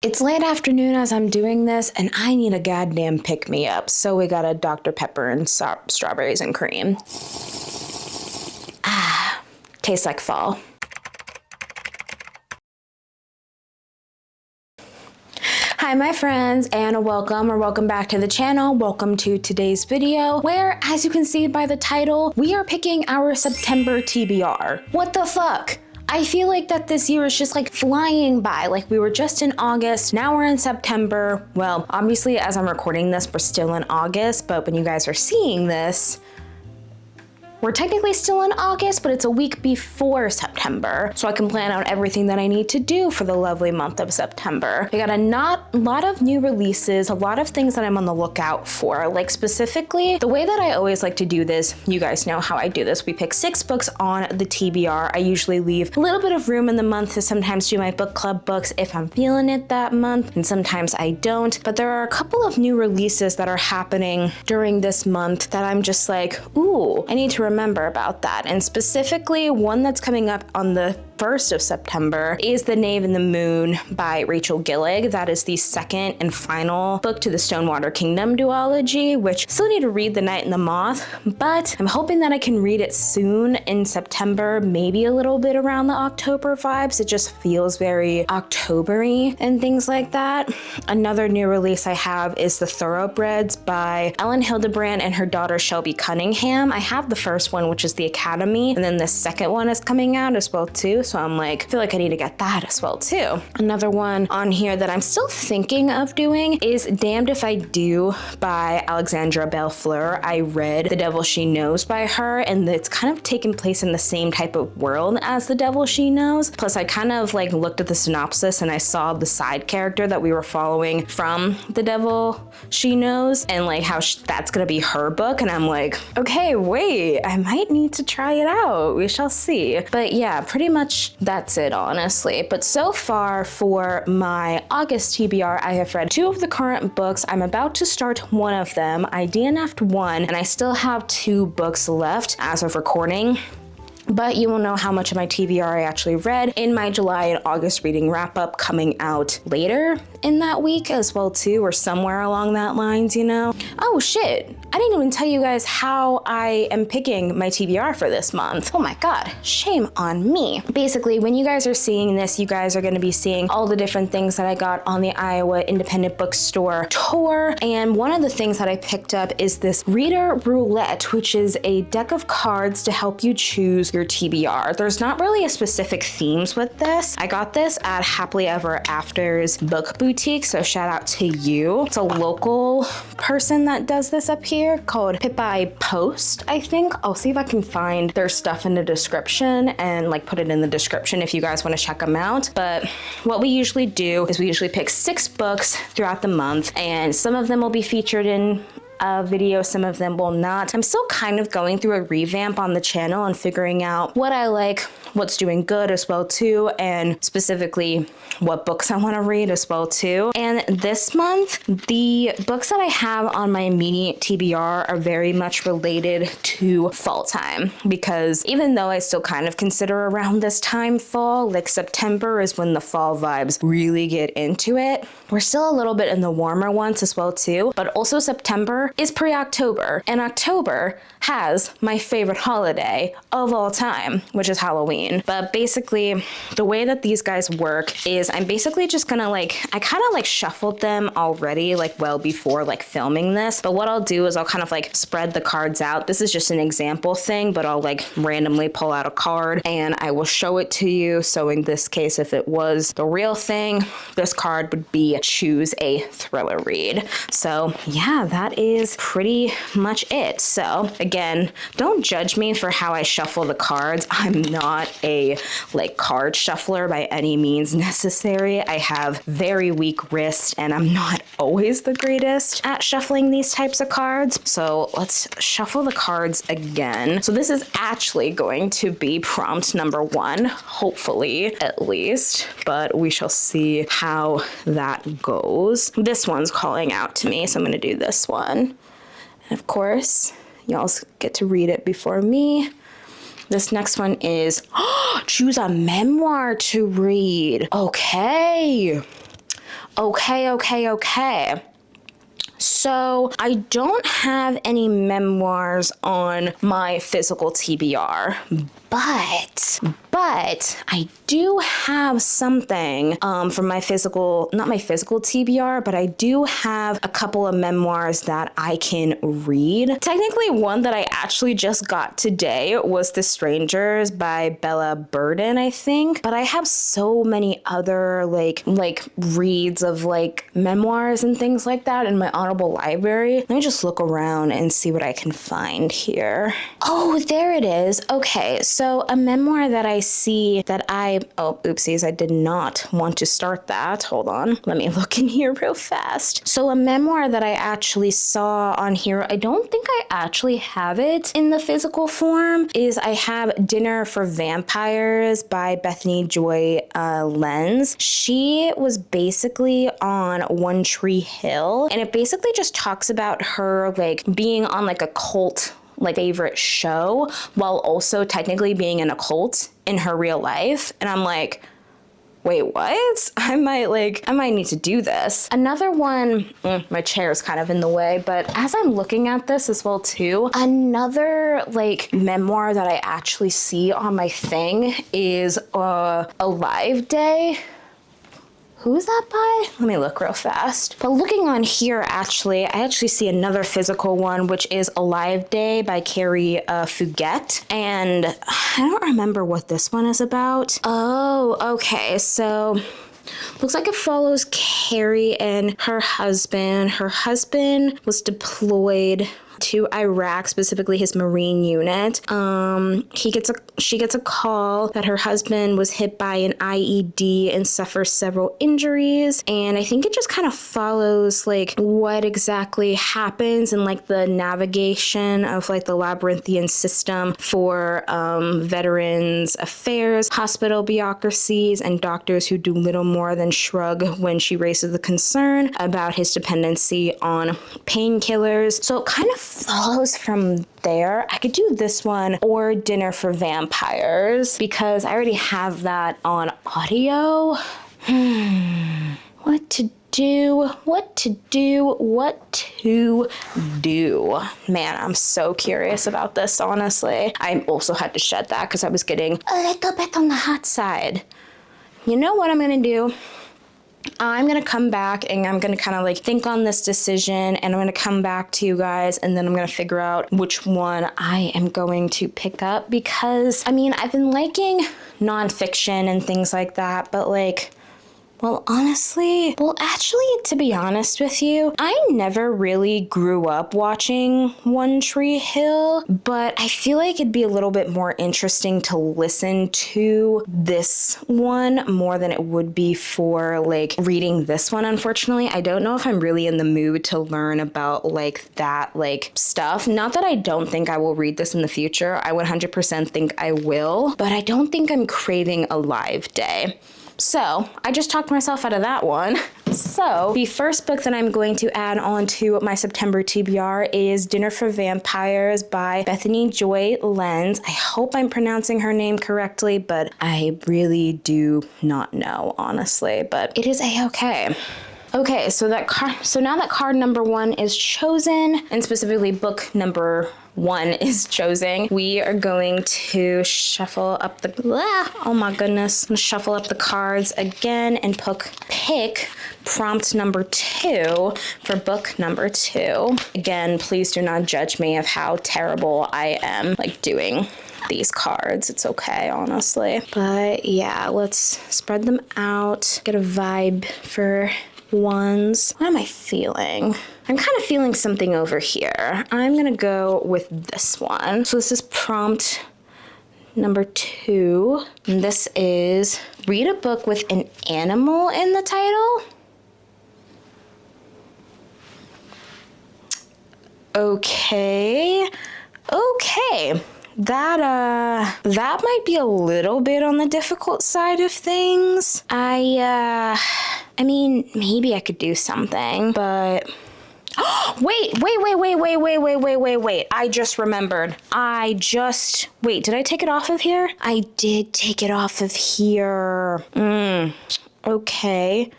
It's late afternoon as I'm doing this, and I need a goddamn pick-me-up, so we got a Dr. Pepper and strawberries and cream. Ah, tastes like fall. Hi my friends, and welcome back to the channel. Welcome to today's video, where, as you can see by the title, we are picking our September TBR. What the fuck? I feel like that this year is just like flying by. Like we were just in August, now we're in September. Well, obviously as I'm recording this, we're still in August, but when you guys are seeing this, we're technically still in August, but it's a week before September, so I can plan out everything that I need to do for the lovely month of September. We got a lot of new releases, a lot of things that I'm on the lookout for. Like specifically, the way that I always like to do this, you guys know how I do this. We pick 6 books on the TBR. I usually leave a little bit of room in the month to sometimes do my book club books if I'm feeling it that month, and sometimes I don't. But there are a couple of new releases that are happening during this month that I'm just like, ooh, I need to remember about that. And specifically, one that's coming up on the 1st of September is The Knave and the Moon by Rachel Gillig. That is the second and final book to the Stonewater Kingdom duology, which still need to read The Night and the Moth, but I'm hoping that I can read it soon in September, maybe a little bit around the October vibes. It just feels very October-y and things like that. Another new release I have is The Thoroughbreds by Ellen Hildebrand and her daughter Shelby Cunningham. I have the first one, which is The Academy, and then the second one is coming out as well too. So I'm like, I feel like I need to get that as well too. Another one on here that I'm still thinking of doing is Damned If I Do by Alexandra Bellefleur. I read The Devil She Knows by her, and it's kind of taken place in the same type of world as The Devil She Knows. Plus I kind of like looked at the synopsis and I saw the side character that we were following from The Devil She Knows and like how that's gonna be her book. And I'm like, okay, wait, I might need to try it out. We shall see. But yeah, pretty much that's it, honestly. But so far for my August TBR, I have read 2 of the current books. I'm about to start one of them. I DNF'd one, and I still have 2 books left as of recording. But you will know how much of my TBR I actually read in my July and August reading wrap-up coming out later in that week as well too, or somewhere along that lines, you know? Oh shit, I didn't even tell you guys how I am picking my TBR for this month. Oh my god, shame on me. Basically, when you guys are seeing this, you guys are gonna be seeing all the different things that I got on the Iowa Independent Bookstore tour, and one of the things that I picked up is this Reader Roulette, which is a deck of cards to help you choose your TBR. There's not really a specific themes with this. I got this at Happily Ever After's book boutique, so shout out to you. It's a local person that does this up here called Pippi Post, I think. I'll see if I can find their stuff in the description and like put it in the description if you guys want to check them out. But what we usually do is we usually pick 6 books throughout the month, and some of them will be featured in a video, some of them will not. I'm still kind of going through a revamp on the channel and figuring out what I like, what's doing good as well too, and specifically what books I want to read as well too. And this month, the books that I have on my immediate TBR are very much related to fall time, because even though I still kind of consider around this time fall, like September is when the fall vibes really get into it. We're still a little bit in the warmer ones as well too, but also September is pre-October, and October has my favorite holiday of all time, which is Halloween. But basically, the way that these guys work is I'm basically just gonna like, I kind of like shuffled them already, like well before like filming this. But what I'll do is I'll kind of like spread the cards out. This is just an example thing, but I'll like randomly pull out a card and I will show it to you. So in this case, if it was the real thing, this card would be choose a thriller read. So yeah, that is pretty much it. So again, don't judge me for how I shuffle the cards. I'm not a like card shuffler by any means necessary. I have very weak wrist and I'm not always the greatest at shuffling these types of cards. So let's shuffle the cards again. So this is actually going to be prompt number 1, hopefully at least, but we shall see how that goes. This one's calling out to me, so I'm going to do this one. And of course, y'all get to read it before me. This next one is, choose a memoir to read. Okay. Okay. So I don't have any memoirs on my physical TBR, but I do have something from my physical, not my physical TBR, but I do have a couple of memoirs that I can read. Technically, one that I actually just got today was The Strangers by Bella Burden, I think. But I have so many other like reads of like memoirs and things like that in my Audible library. Let me just look around and see what I can find here. Oh, there it is. Okay, so a memoir that I see that oh, oopsies, I did not want to start that. Hold on. Let me look in here real fast. So a memoir that I actually saw on here, I don't think I actually have it in the physical form, is I have Dinner for Vampires by Bethany Joy Lenz. She was basically on One Tree Hill, and it basically just talks about her like being on like a cult like favorite show while also technically being in a cult in her real life. And I'm like, wait, what? I might need to do this. Another one, my chair is kind of in the way, but as I'm looking at this as well too, another like memoir that I actually see on my thing is Alive Day. Who's that by? Let me look real fast. But looking on here, I actually see another physical one, which is Alive Day by Carrie Fugette. And I don't remember what this one is about. Oh, okay. So looks like it follows Carrie and her husband. Her husband was deployed to Iraq, specifically his Marine unit. She gets a call that her husband was hit by an IED and suffers several injuries. And I think it just kind of follows like what exactly happens and like the navigation of like the labyrinthian system for veterans affairs, hospital bureaucracies, and doctors who do little more than shrug when she raises the concern about his dependency on painkillers. So it kind of follows from there. I could do this one or Dinner for Vampires because I already have that on audio. What to do? Man, I'm so curious about this, honestly. I also had to shed that because I was getting a little bit on the hot side. You know what I'm gonna do? I'm going to come back and I'm going to kind of like think on this decision, and I'm going to come back to you guys, and then I'm going to figure out which one I am going to pick up, because I mean, I've been liking nonfiction and things like that, but like, actually, to be honest with you, I never really grew up watching One Tree Hill, but I feel like it'd be a little bit more interesting to listen to this one more than it would be for like reading this one. Unfortunately, I don't know if I'm really in the mood to learn about like that like stuff. Not that I don't think I will read this in the future. I 100% think I will, but I don't think I'm craving Alive Day. So I just talked myself out of that one. So the first book that I'm going to add on to my September TBR is Dinner for Vampires by Bethany Joy Lenz. I hope I'm pronouncing her name correctly, but I really do not know, honestly, but it is a-okay. Okay, so now that card number one is chosen, and specifically book number one is chosen, we are going to shuffle up the, oh my goodness, I'm gonna shuffle up the cards again and pick prompt number 2 for book number 2. Again, please do not judge me of how terrible I am like doing these cards. It's okay, honestly. But yeah, let's spread them out, get a vibe for ones. What am I feeling? I'm kind of feeling something over here. I'm gonna go with this one. So this is prompt number 2. And this is read a book with an animal in the title. Okay. That might be a little bit on the difficult side of things. I mean, maybe I could do something, but wait. I just remembered. Wait, did I take it off of here? I did take it off of here. Okay.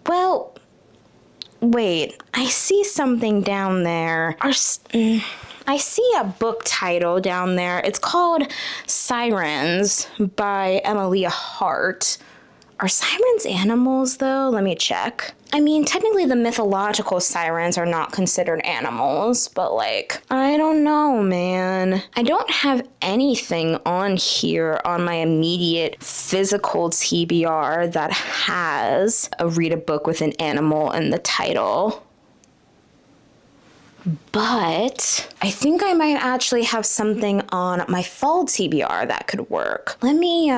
Well, wait, I see something down there. I see a book title down there. It's called Sirens by Emilia Hart. Are sirens animals, though? Let me check. I mean, technically the mythological sirens are not considered animals, but like, I don't know, man. I don't have anything on here on my immediate physical TBR that has a read a book with an animal in the title. But I think I might actually have something on my fall TBR that could work. Let me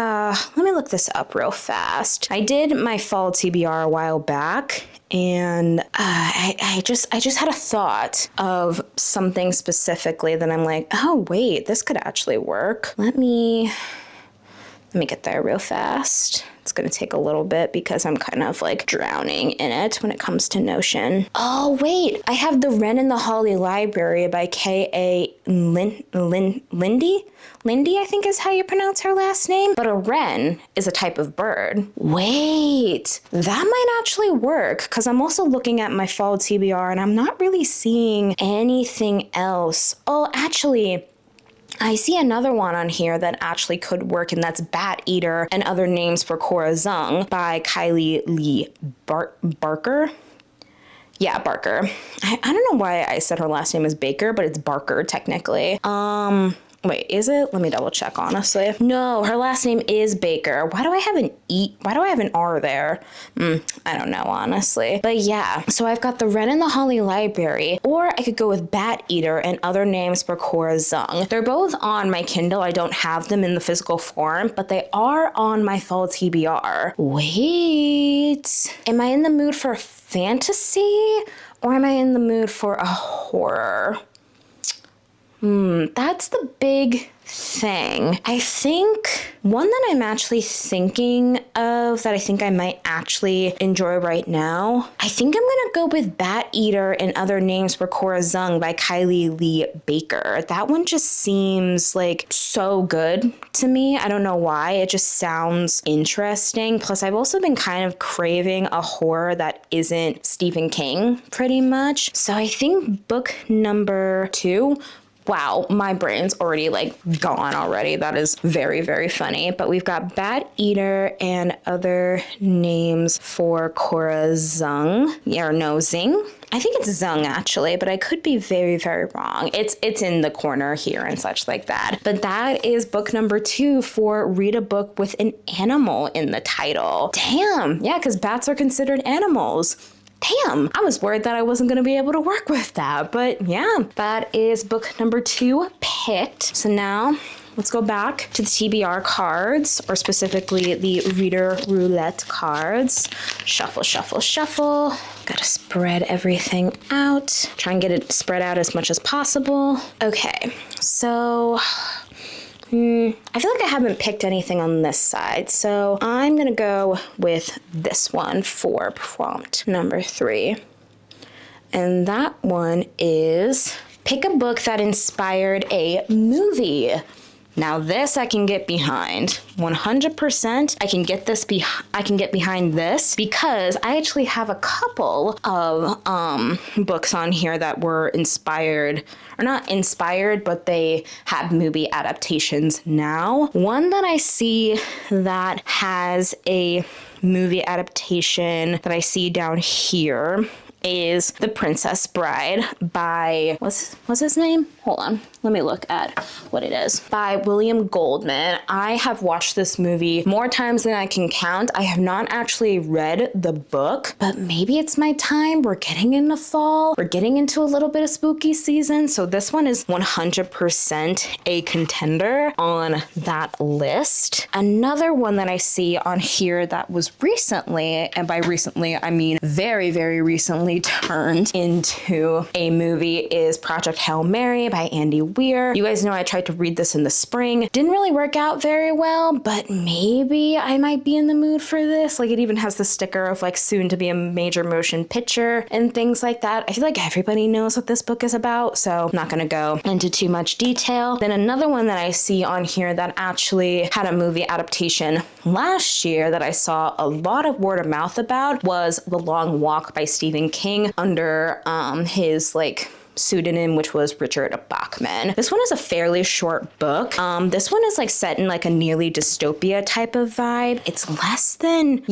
look this up real fast. I did my fall TBR a while back, and I just had a thought of something specifically that I'm like, oh wait, this could actually work. Let me get there real fast. It's gonna take a little bit because I'm kind of like drowning in it when it comes to Notion. Oh wait, I have The Wren and the Holly Library by K.A. Lindy, I think is how you pronounce her last name. But a wren is a type of bird. Wait, that might actually work because I'm also looking at my fall TBR and I'm not really seeing anything else. Oh, actually, I see another one on here that actually could work, and that's Bat Eater and Other Names for Cora Zeng by Kylie Lee Barker. Yeah, Barker. I don't know why I said her last name is Baker, but it's Barker technically. Wait, is it? Let me double check, honestly. No, her last name is Baker. Why do I have an E? Why do I have an R there? I don't know, honestly. But yeah, so I've got The Wren and the Holly Library, or I could go with Bat Eater and Other Names for Cora Zeng. They're both on my Kindle. I don't have them in the physical form, but they are on my fall TBR. Wait, am I in the mood for fantasy, or am I in the mood for a horror? That's the big thing. I think one that I'm actually thinking of that I think I might actually enjoy right now, I think I'm gonna go with Bat Eater and Other Names for Cora Zeng by Kylie Lee Baker. That one just seems like so good to me. I don't know why. It just sounds interesting. Plus, I've also been kind of craving a horror that isn't Stephen King pretty much. So I think book number 2. Wow, my brain's already like gone already. That is very, very funny. But we've got Bat Eater and Other Names for Cora Zeng. Yeah, no, Zeng. I think it's Zeng actually, but I could be very, very wrong. It's in the corner here and such like that. But that is book number 2 for Read a Book with an Animal in the title. Damn, yeah, because bats are considered animals. Damn, I was worried that I wasn't going to be able to work with that. But yeah, that is book number 2 picked. So now let's go back to the TBR cards, or specifically the Reader Roulette cards. Shuffle, shuffle, shuffle. Gotta spread everything out. Try and get it spread out as much as possible. Okay, so I feel like I haven't picked anything on this side, so I'm gonna go with this one for prompt number 3. And that one is pick a book that inspired a movie. Now this I can get behind. 100% I can get this I can get behind this because I actually have a couple of books on here that were inspired, or not inspired, but they have movie adaptations now. One that I see that has a movie adaptation that I see down here is The Princess Bride by, what's his name? Hold on, let me look at what it is. By William Goldman. I have watched this movie more times than I can count. I have not actually read the book, but maybe it's my time. We're getting into fall. We're getting into a little bit of spooky season. So this one is 100% a contender on that list. Another one that I see on here that was recently, and by recently, I mean very, very recently, finally turned into a movie is Project Hail Mary by Andy Weir. You guys know I tried to read this in the spring. Didn't really work out very well, but maybe I might be in the mood for this. Like, it even has the sticker of like soon to be a major motion picture and things like that. I feel like everybody knows what this book is about, so I'm not gonna go into too much detail. Then another one that I see on here that actually had a movie adaptation last year that I saw a lot of word of mouth about was The Long Walk by Stephen King under his like pseudonym, which was Richard Bachman. This one is a fairly short book. This one is like set in like a nearly dystopia type of vibe. It's less than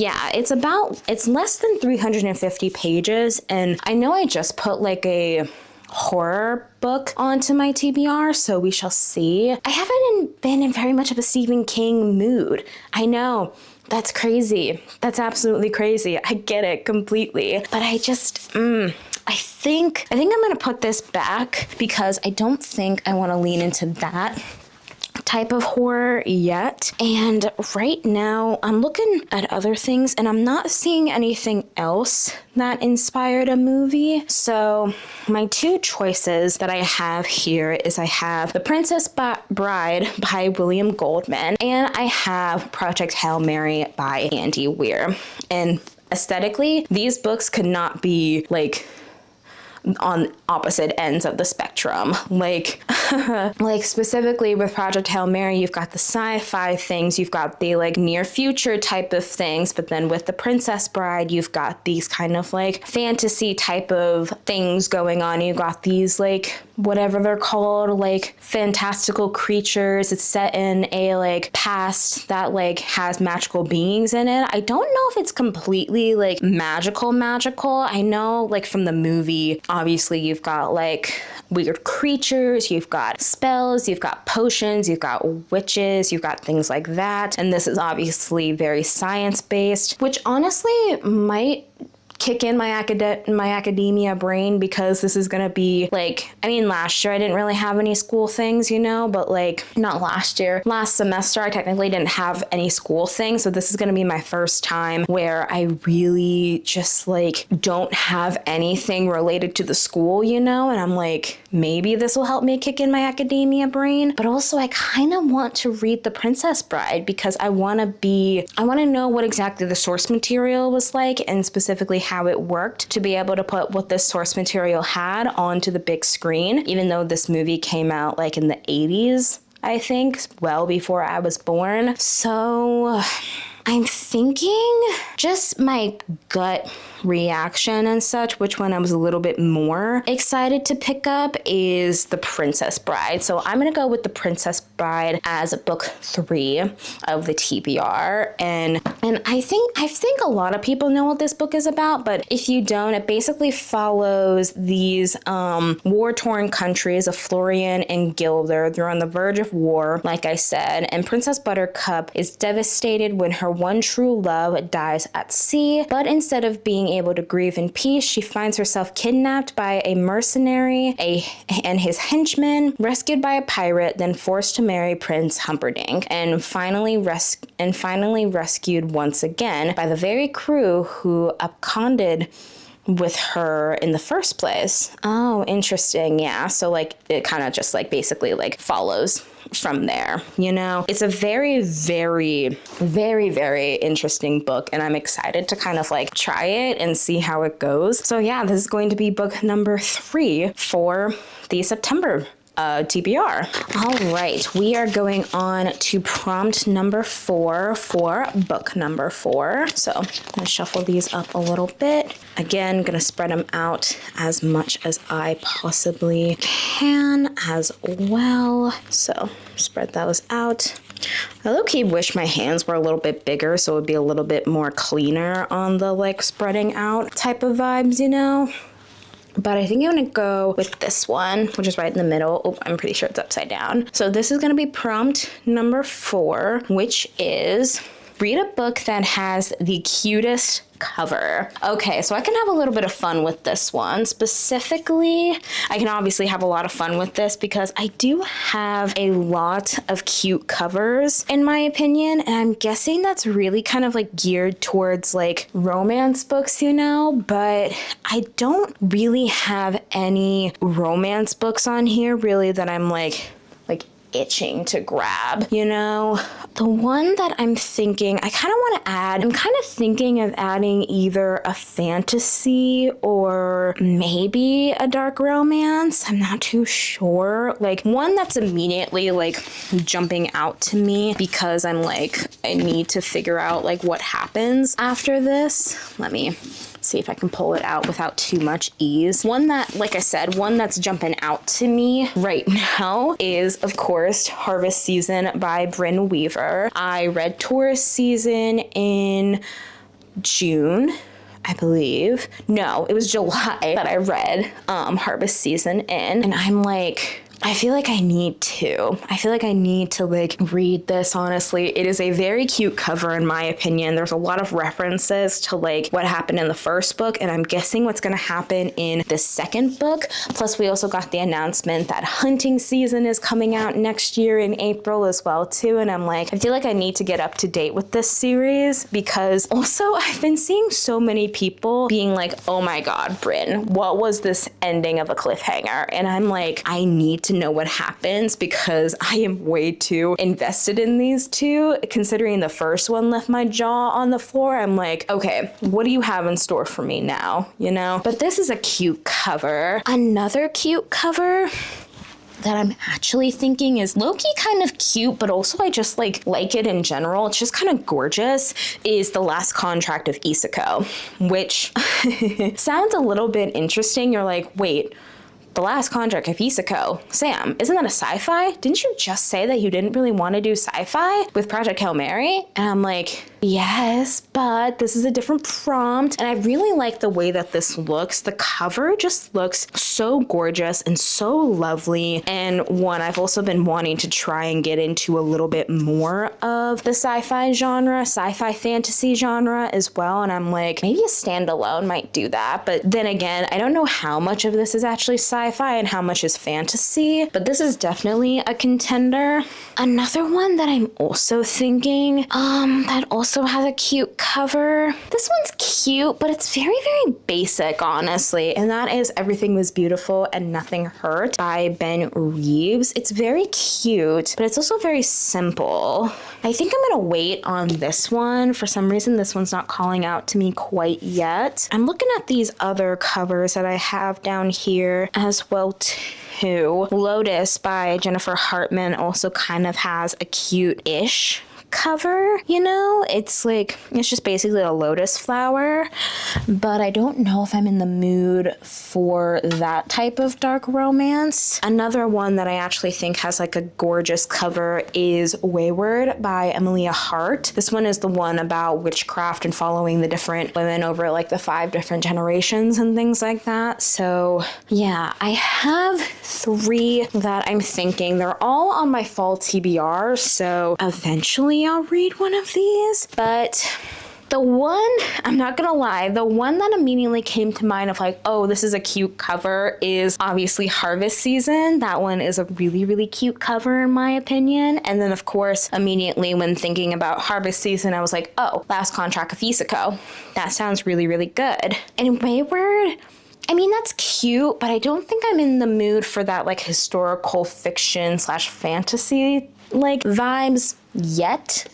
350 pages. And I know I just put like a horror book onto my TBR, so we shall see. I haven't been in very much of a Stephen King mood. I know. That's crazy. That's absolutely crazy. I get it completely. But I just, I think I'm gonna put this back because I don't think I wanna lean into that type of horror yet. And right now I'm looking at other things and I'm not seeing anything else that inspired a movie. So my two choices that I have here is I have The Princess Bride by William Goldman and I have Project Hail Mary by Andy Weir. And aesthetically, these books could not be like on opposite ends of the spectrum. Like specifically with Project Hail Mary, you've got the sci-fi things, you've got the like near future type of things, but then with The Princess Bride, you've got these kind of like fantasy type of things going on. You've got these like whatever they're called, like fantastical creatures. It's set in a like past that like has magical beings in it. I don't know if it's completely like magical. I know like from the movie, obviously you've got like weird creatures, you've got spells, you've got potions, you've got witches, you've got things like that. And this is obviously very science-based, which honestly might kick in my academia brain because this is gonna be like, I mean, last year I didn't really have any school things, you know, but like not last year, last semester I technically didn't have any school things, so this is gonna be my first time where I really just like don't have anything related to the school, you know, and I'm like, maybe this will help me kick in my academia brain. But also I kind of want to read The Princess Bride because I want to know what exactly the source material was like and specifically how it worked to be able to put what this source material had onto the big screen, even though this movie came out like in the 80s, I think, well before I was born. So I'm thinking just my gut reaction and such, which one I was a little bit more excited to pick up is The Princess Bride. So I'm gonna go with The Princess Bride as book 3 of the TBR. And I think a lot of people know what this book is about, but if you don't, it basically follows these war-torn countries of Florian and Gilder. They're on the verge of war, like I said, and Princess Buttercup is devastated when her one true love dies at sea, but instead of being able to grieve in peace, she finds herself kidnapped by a mercenary and his henchmen, rescued by a pirate, then forced to marry Prince Humperdinck, and finally rescued once again by the very crew who absconded with her in the first place. Oh, interesting. Yeah. So like it kind of just like basically like follows from there, you know? It's a very, very, very, very interesting book, and I'm excited to kind of like try it and see how it goes. So yeah, this is going to be book number 3 for the September TBR. All right, we are going on to prompt number 4 for book number 4. So I'm gonna shuffle these up a little bit. Again, gonna spread them out as much as I possibly can as well. So spread those out. I low-key wish my hands were a little bit bigger so it would be a little bit more cleaner on the like spreading out type of vibes, you know? But I think I'm gonna go with this one, which is right in the middle. Oh, I'm pretty sure it's upside down. So this is gonna be prompt number 4, which is Read a book that has the cutest cover. Okay, so I can have a little bit of fun with this one. Specifically, I can obviously have a lot of fun with this because I do have a lot of cute covers in my opinion, and I'm guessing that's really kind of like geared towards like romance books, you know, but I don't really have any romance books on here really that I'm like itching to grab, you know? The one that I'm thinking, I kind of want to add, I'm kind of thinking of adding either a fantasy or maybe a dark romance. I'm not too sure. Like one that's immediately like jumping out to me because I'm like, I need to figure out like what happens after this. Let me see if I can pull it out without too much ease. One that, like I said, one that's jumping out to me right now is, of course, Harvest Season by Bryn Weaver. I read Taurus Season in June, I believe. No, it was July that I read Harvest Season in, and I'm like, I feel like I need to. I feel like I need to like read this, honestly. It is a very cute cover in my opinion. There's a lot of references to like what happened in the first book, and I'm guessing what's gonna happen in the second book. Plus we also got the announcement that hunting season is coming out next year in April as well too, and I'm like, I feel like I need to get up to date with this series because also I've been seeing so many people being like, oh my god, Bryn, what was this ending of a cliffhanger? And I'm like, I need to know what happens because I am way too invested in these two. Considering the first one left my jaw on the floor, I'm like, okay, what do you have in store for me now, you know? But this is a cute cover. Another cute cover that I'm actually thinking is low-key kind of cute, but also I just like it in general. It's just kind of gorgeous, is The Last Contract of Isako, which sounds a little bit interesting. You're like, wait, The Last Contract of Isako. Sam, isn't that a sci-fi? Didn't you just say that you didn't really want to do sci-fi with Project Hail Mary? And I'm like, yes, but this is a different prompt. And I really like the way that this looks. The cover just looks so gorgeous and so lovely. And one, I've also been wanting to try and get into a little bit more of the sci-fi genre, sci-fi fantasy genre as well. And I'm like, maybe a standalone might do that. But then again, I don't know how much of this is actually sci-fi and how much is fantasy, but this is definitely a contender. Another one that I'm also thinking, that also has a cute cover. This one's cute, but it's very, very basic, honestly, and that is Everything Was Beautiful and Nothing Hurt by Ben Reeves. It's very cute, but it's also very simple. I think I'm gonna wait on this one. For some reason, this one's not calling out to me quite yet. I'm looking at these other covers that I have down here as well too. Lotus by Jennifer Hartman also kind of has a cute-ish cover, you know? It's like, it's just basically a lotus flower, but I don't know if I'm in the mood for that type of dark romance. Another one that I actually think has like a gorgeous cover is Wayward by Emilia Hart. This one is the one about witchcraft and following the different women over like the 5 different generations and things like that. So yeah, I have 3 that I'm thinking. They're all on my fall TBR, so eventually I'll read one of these. But the one, I'm not gonna lie, the one that immediately came to mind of like, oh, this is a cute cover is obviously Harvest Season. That one is a really, really cute cover in my opinion. And then of course, immediately when thinking about Harvest Season, I was like, oh, Last Contract of Isako. That sounds really, really good. And Wayward, I mean, that's cute, but I don't think I'm in the mood for that like historical fiction / fantasy like vibes yet.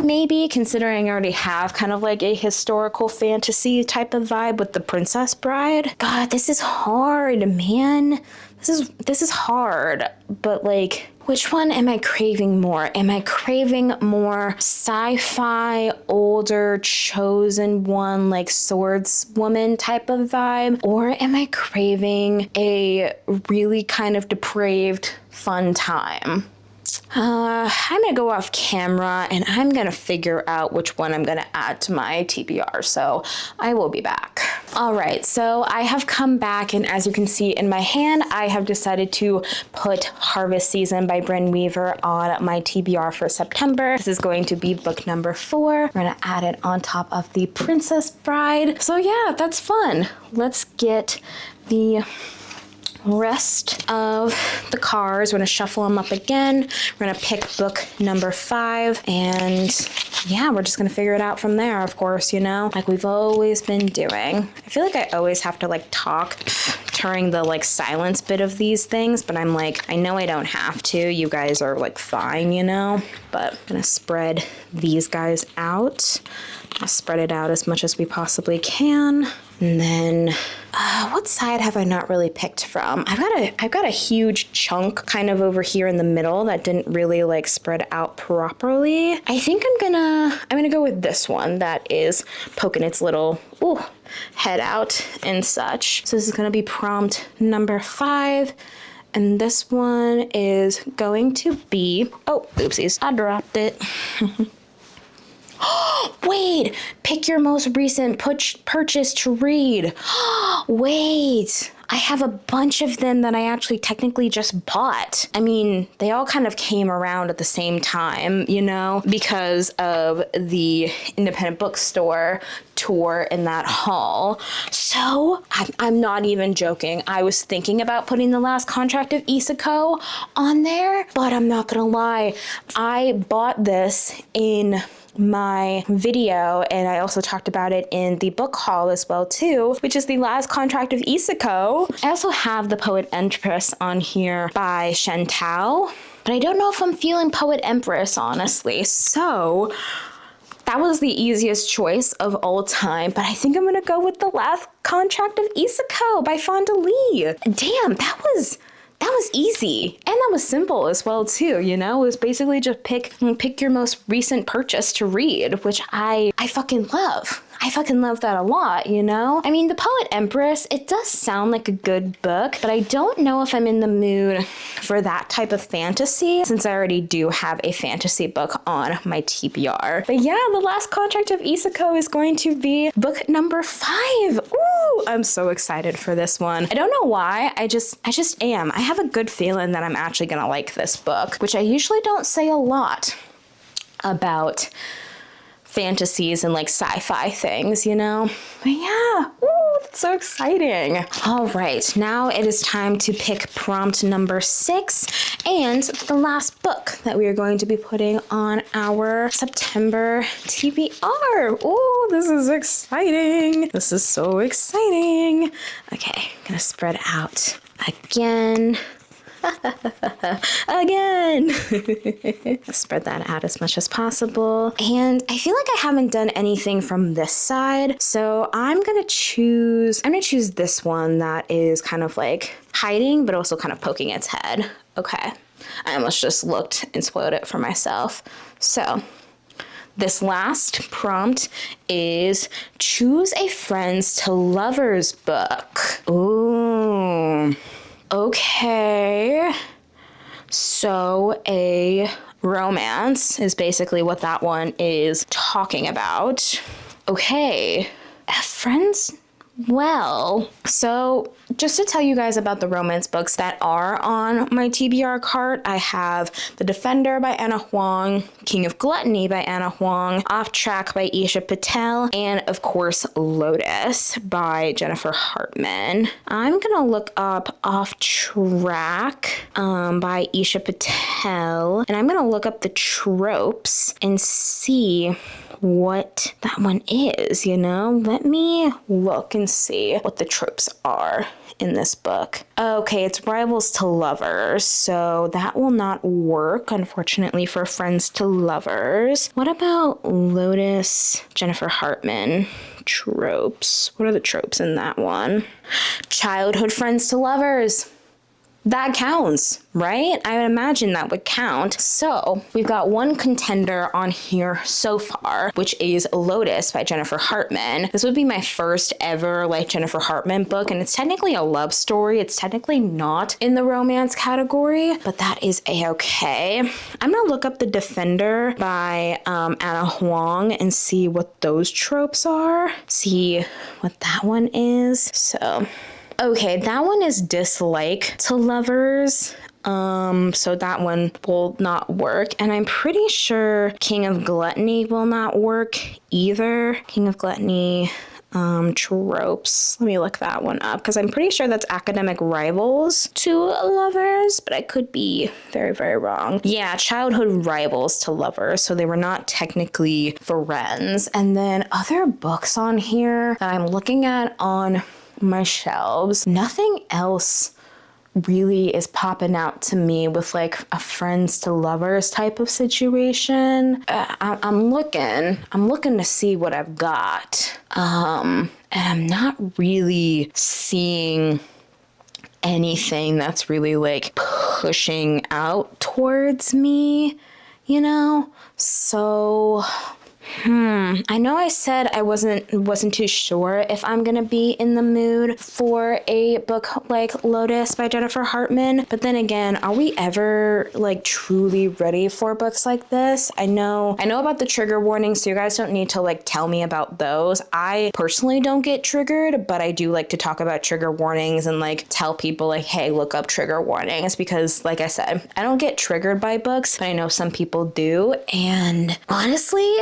Maybe, considering I already have kind of like a historical fantasy type of vibe with The Princess Bride. God, this is hard, man. This is hard, but like, which one am I craving more? Am I craving more sci-fi, older, chosen one, like swordswoman type of vibe? Or am I craving a really kind of depraved, fun time? I'm gonna go off camera and I'm gonna figure out which one I'm gonna add to my TBR, so I will be back. All right, so I have come back, and as you can see in my hand, I have decided to put Harvest Season by Bryn Weaver on my TBR for September. This is going to be book number 4. We're gonna add it on top of The Princess Bride. So yeah, that's fun. Let's get the rest of the cards. We're gonna shuffle them up again. We're gonna pick book number 5, and yeah, we're just gonna figure it out from there, of course, you know, like we've always been doing. I feel like I always have to like talk during the like silence bit of these things, but I'm like, I know I don't have to. You guys are like fine, you know, but I'm gonna spread these guys out. I'll spread it out as much as we possibly can. And then, what side have I not really picked from? I've got a huge chunk kind of over here in the middle that didn't really like spread out properly. I think I'm gonna go with this one that is poking its little head out and such. So this is gonna be prompt number 5. And this one is going to be, oh, oopsies, I dropped it. Wait, pick your most recent purchase to read. Wait, I have a bunch of them that I actually technically just bought. I mean, they all kind of came around at the same time, you know, because of the independent bookstore tour in that haul. So I'm not even joking. I was thinking about putting The Last Contract of Isako on there, but I'm not gonna lie. I bought this in my video, and I also talked about it in the book haul as well too, which is The Last Contract of Isako. I also have The Poet Empress on here by Chantal, but I don't know if I'm feeling Poet Empress, honestly. So that was the easiest choice of all time, but I think I'm gonna go with The Last Contract of Isako by Fonda Lee. Damn, that was easy, and that was simple as well too, you know. It was basically just pick your most recent purchase to read, which I fucking love. I fucking love that a lot, you know? I mean, The Poet Empress, it does sound like a good book, but I don't know if I'm in the mood for that type of fantasy, since I already do have a fantasy book on my TBR. But yeah, The Last Contract of Isako is going to be book number 5. Ooh, I'm so excited for this one. I don't know why, I just am. I have a good feeling that I'm actually gonna like this book, which I usually don't say a lot about fantasies and like sci-fi things, you know? But yeah, ooh, that's so exciting. All right, now it is time to pick prompt number 6 and the last book that we are going to be putting on our September TBR. Ooh, this is exciting. This is so exciting. Okay, gonna spread out again. Again. Spread that out as much as possible. And I feel like I haven't done anything from this side, so I'm gonna choose this one that is kind of like hiding but also kind of poking its head. Okay, I almost just looked and spoiled it for myself. So this last prompt is choose a friends to lovers book. Ooh. Okay, so a romance is basically what that one is talking about. Okay, friends? Well, so just to tell you guys about the romance books that are on my TBR cart, I have The Defender by Anna Huang, King of Gluttony by Anna Huang, Off Track by Isha Patel, and of course Lotus by Jennifer Hartman. I'm gonna look up Off Track by Isha Patel, and I'm gonna look up the tropes and see what that one is, you know? Let me look and see what the tropes are in this book. Okay, it's rivals to lovers, so that will not work, unfortunately, for friends to lovers. What about Lotus, Jennifer Hartman tropes? What are the tropes in that one? Childhood friends to lovers. that counts, right? I would imagine that would count. So we've got one contender on here so far, which is Lotus by Jennifer Hartman. This would be my first ever like Jennifer Hartman book, and it's technically a love story. It's technically not in the romance category, but that is a-okay. I'm gonna look up The Defender by Anna Huang and see what those tropes are, see what that one is. So okay, that one is dislike to lovers. So that one will not work. And I'm pretty sure King of Gluttony will not work either. King of Gluttony tropes. Let me look that one up because I'm pretty sure that's academic rivals to lovers, but I could be very, very wrong. Yeah, childhood rivals to lovers, so they were not technically friends. And then other books on here that I'm looking at on my shelves, nothing else really is popping out to me with like a friends to lovers type of situation. I'm looking to see what I've got. And I'm not really seeing anything that's really like pushing out towards me, you know? So I know I said I wasn't too sure if I'm gonna be in the mood for a book like Lotus by Jennifer Hartman, but then again, are we ever like truly ready for books like this? I know about the trigger warnings, so you guys don't need to like tell me about those. I personally don't get triggered, but I do like to talk about trigger warnings and like tell people like, hey, look up trigger warnings, because like I said, I don't get triggered by books, but I know some people do. And honestly,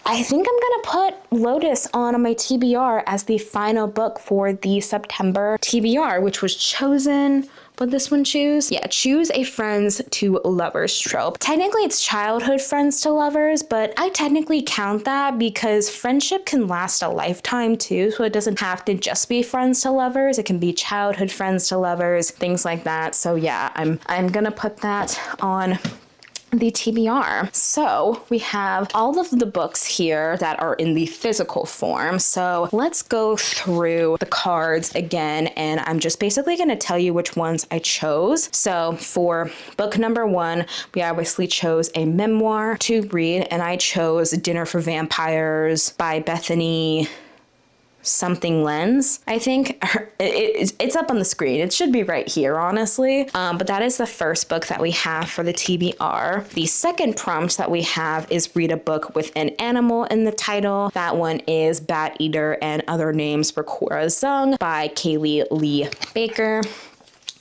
I think I'm gonna put Lotus on my TBR as the final book for the September TBR, which was chosen. What this one choose? Yeah, choose a friends to lovers trope. Technically it's childhood friends to lovers, but I technically count that because friendship can last a lifetime too, so it doesn't have to just be friends to lovers. It can be childhood friends to lovers, things like that. So yeah, I'm gonna put that on the TBR. So we have all of the books here that are in the physical form. So let's go through the cards again, and I'm just basically going to tell you which ones I chose. So for book number 1, we obviously chose a memoir to read, and I chose Dinner for Vampires by Bethany something Lens. I think it's up on the screen. It should be right here, honestly. But that is the first book that we have for the TBR. The second prompt that we have is read a book with an animal in the title. That one is Bat Eater and Other Names for Cora Zeng by Kaylee Lee Baker.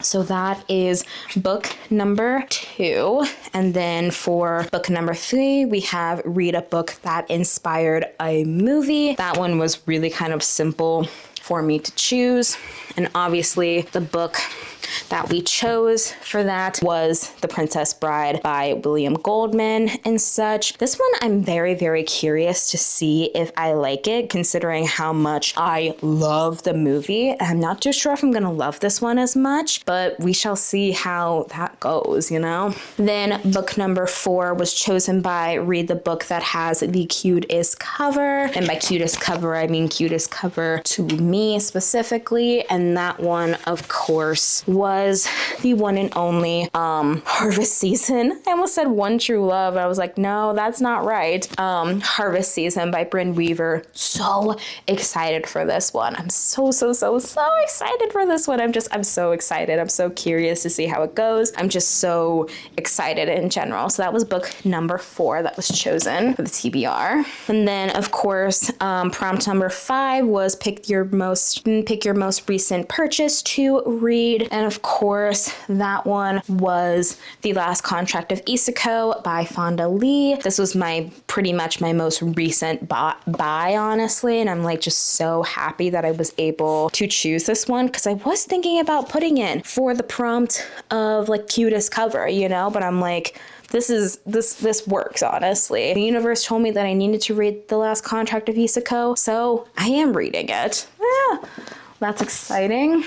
So that is book number 2. And then for book number 3, we have read a book that inspired a movie. That one was really kind of simple for me to choose. And obviously the book that we chose for that was The Princess Bride by William Goldman and such. This one I'm very, very curious to see if I like it, considering how much I love the movie. I'm not too sure if I'm gonna love this one as much, but we shall see how that goes, you know? Then book number 4 was chosen by Read the Book That Has the Cutest Cover. And by cutest cover, I mean cutest cover to me specifically. And that one, of course, was the one and only Harvest Season. I almost said One True Love. I was like, no, that's not right. Harvest Season by Brynn Weaver. So excited for this one. I'm so excited for this one. I'm so excited. I'm so curious to see how it goes. I'm just so excited in general. So that was book number 4 that was chosen for the TBR. And then of course, prompt number 5 was pick your most recent purchase to read. And of course, that one was The Last Contract of Isako by Fonda Lee. This was pretty much my most recent buy, honestly. And I'm like just so happy that I was able to choose this one, because I was thinking about putting in for the prompt of like cutest cover, you know, but I'm like, this works, honestly. The universe told me that I needed to read The Last Contract of Isako, so I am reading it. Yeah, that's exciting.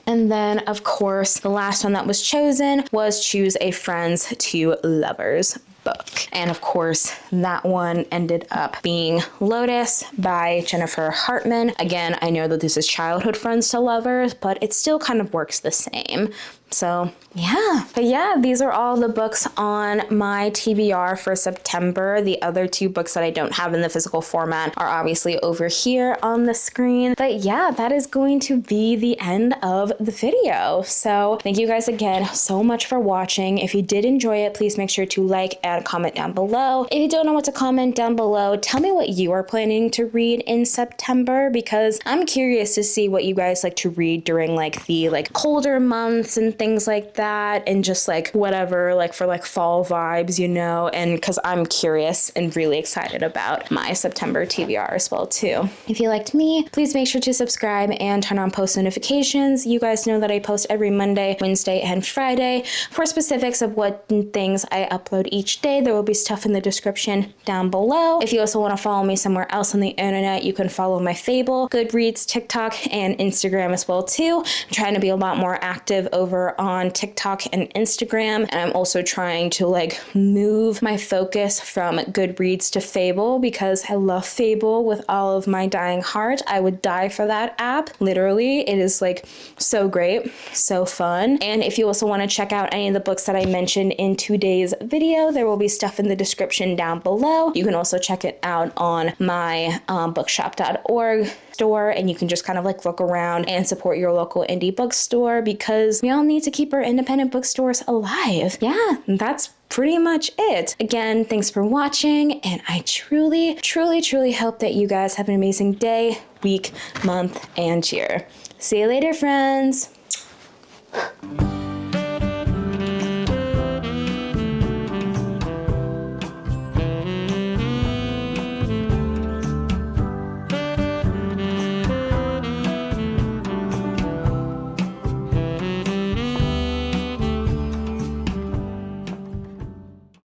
And then, of course, the last one that was chosen was choose a friends to lovers book. And of course, that one ended up being Lotus by Jennifer Hartman. Again, I know that this is childhood friends to lovers, but it still kind of works the same. So yeah, but yeah, these are all the books on my TBR for September. The other 2 books that I don't have in the physical format are obviously over here on the screen. But yeah, that is going to be the end of the video. So thank you guys again so much for watching. If you did enjoy it, please make sure to like and comment down below. If you don't know what to comment down below, tell me what you are planning to read in September, because I'm curious to see what you guys like to read during like the colder months and things like that, and just like whatever, like for like fall vibes, you know, and because I'm curious and really excited about my September TBR as well too. If you liked me, please make sure to subscribe and turn on post notifications. You guys know that I post every Monday, Wednesday, and Friday. For specifics of what things I upload each day, there will be stuff in the description down below. If you also want to follow me somewhere else on the internet, you can follow my Fable, Goodreads, TikTok, and Instagram as well too. I'm trying to be a lot more active over on TikTok and Instagram, and I'm also trying to like move my focus from Goodreads to Fable, because I love Fable with all of my dying heart. I would die for that app. Literally, it is like so great, so fun. And if you also want to check out any of the books that I mentioned in today's video, there will be stuff in the description down below. You can also check it out on my bookshop.org store, and you can just kind of like look around and support your local indie bookstore, because we all need to keep our independent bookstores alive. Yeah, that's pretty much it. Again, thanks for watching, and I truly, truly, truly hope that you guys have an amazing day, week, month, and year. See you later, friends.